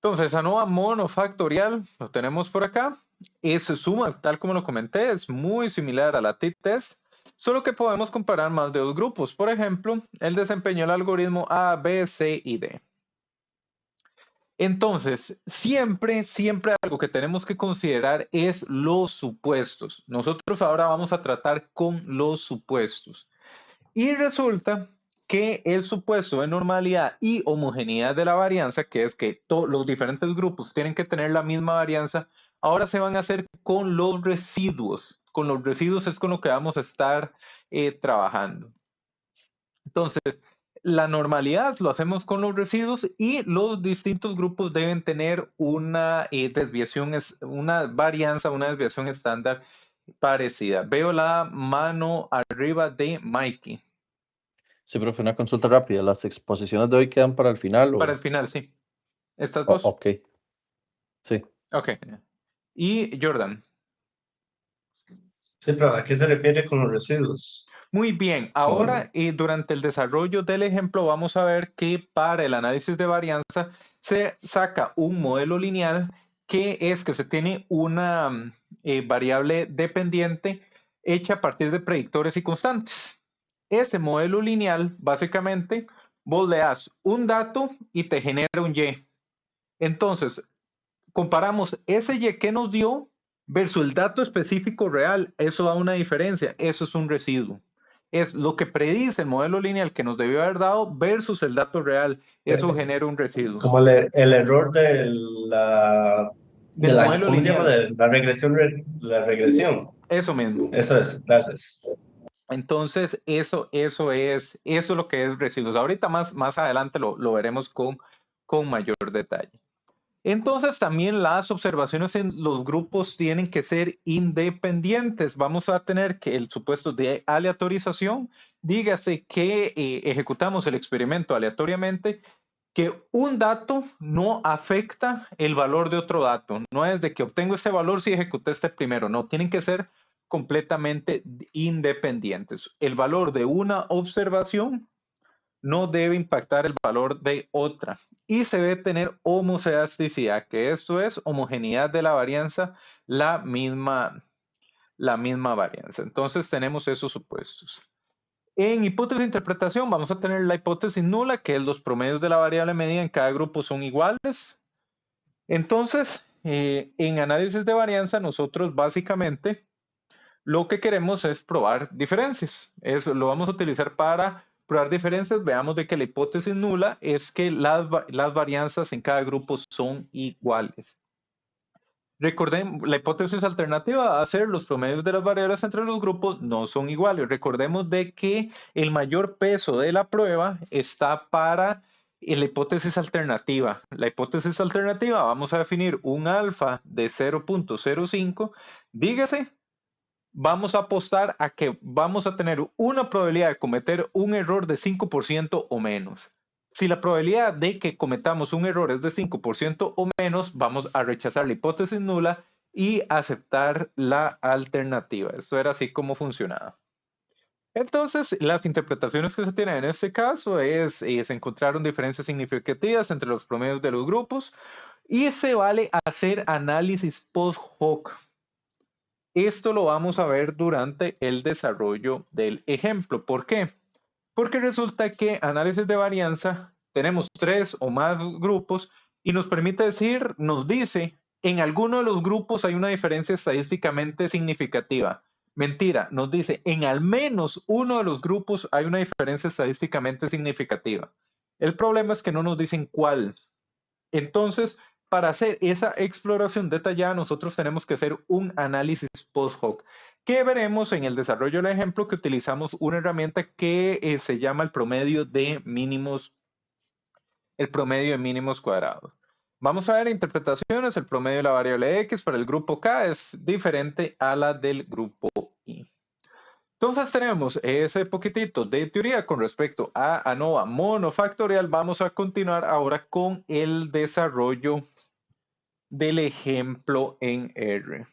Entonces, ANOVA monofactorial, lo tenemos por acá. Es suma, tal como lo comenté, es muy similar a la t-test, solo que podemos comparar más de dos grupos. Por ejemplo, el desempeño del algoritmo A, B, C y D. Entonces, siempre algo que tenemos que considerar es los supuestos. Nosotros ahora vamos a tratar con los supuestos. Y resulta que el supuesto de normalidad y homogeneidad de la varianza, que es que los diferentes grupos tienen que tener la misma varianza, ahora se van a hacer con los residuos. Con los residuos es con lo que vamos a estar trabajando. Entonces, la normalidad lo hacemos con los residuos y los distintos grupos deben tener una desviación, una varianza, una desviación estándar parecida. Veo la mano arriba de Mikey. Sí, profe, una consulta rápida. ¿Las exposiciones de hoy quedan para el final Para o...? el final, sí. ¿Estas dos? Ok, sí. Ok. Y Jordan. Sí, pero ¿a qué se refiere con los residuos? Muy bien. Ahora, durante el desarrollo del ejemplo, vamos a ver que para el análisis de varianza se saca un modelo lineal que es que se tiene una variable dependiente hecha a partir de predictores y constantes. Ese modelo lineal, básicamente, vos le das un dato y te genera un Y. Entonces, comparamos ese Y que nos dio versus el dato específico real. Eso da una diferencia. Eso es un residuo. Es lo que predice el modelo lineal que nos debió haber dado versus el dato real. Eso genera un residuo. Como el error Del modelo ¿cómo se llama? lineal. De la regresión, la regresión. Eso mismo. Eso es, gracias. Entonces, eso es lo que es residuos. Ahorita más adelante lo veremos con mayor detalle. Entonces también las observaciones en los grupos tienen que ser independientes. Vamos a tener que el supuesto de aleatorización, dígase que ejecutamos el experimento aleatoriamente, que un dato no afecta el valor de otro dato. No es de que obtengo este valor si ejecuté este primero, no, tienen que ser completamente independientes. El valor de una observación no debe impactar el valor de otra y se debe tener homoscedasticidad, que esto es homogeneidad de la varianza, la misma varianza. Entonces tenemos esos supuestos. En hipótesis de interpretación vamos a tener la hipótesis nula, que es los promedios de la variable medida en cada grupo son iguales. Entonces, en análisis de varianza nosotros básicamente lo que queremos es probar diferencias. Eso lo vamos a utilizar para probar diferencias. Veamos de que la hipótesis nula es que las varianzas en cada grupo son iguales. Recordemos, la hipótesis alternativa va a ser los promedios de las variables entre los grupos no son iguales. Recordemos de que el mayor peso de la prueba está para la hipótesis alternativa. La hipótesis alternativa vamos a definir un alfa de 0.05. Dígase, vamos a apostar a que vamos a tener una probabilidad de cometer un error de 5% o menos. Si la probabilidad de que cometamos un error es de 5% o menos, vamos a rechazar la hipótesis nula y aceptar la alternativa. Esto era así como funcionaba. Entonces, las interpretaciones que se tienen en este caso se encontraron diferencias significativas entre los promedios de los grupos y se vale hacer análisis post hoc. Esto lo vamos a ver durante el desarrollo del ejemplo. ¿Por qué? Porque resulta que análisis de varianza tenemos 3 o más grupos y nos permite decir, nos dice, en alguno de los grupos hay una diferencia estadísticamente significativa. Mentira, nos dice, en al menos uno de los grupos hay una diferencia estadísticamente significativa. El problema es que no nos dicen cuál. Entonces, para hacer esa exploración detallada, nosotros tenemos que hacer un análisis post hoc, que veremos en el desarrollo del ejemplo que utilizamos una herramienta que se llama el promedio de mínimos cuadrados. Vamos a ver interpretaciones. El promedio de la variable X para el grupo K es diferente a la del grupo Y. Entonces tenemos ese poquitito de teoría con respecto a ANOVA monofactorial. Vamos a continuar ahora con el desarrollo del ejemplo en R.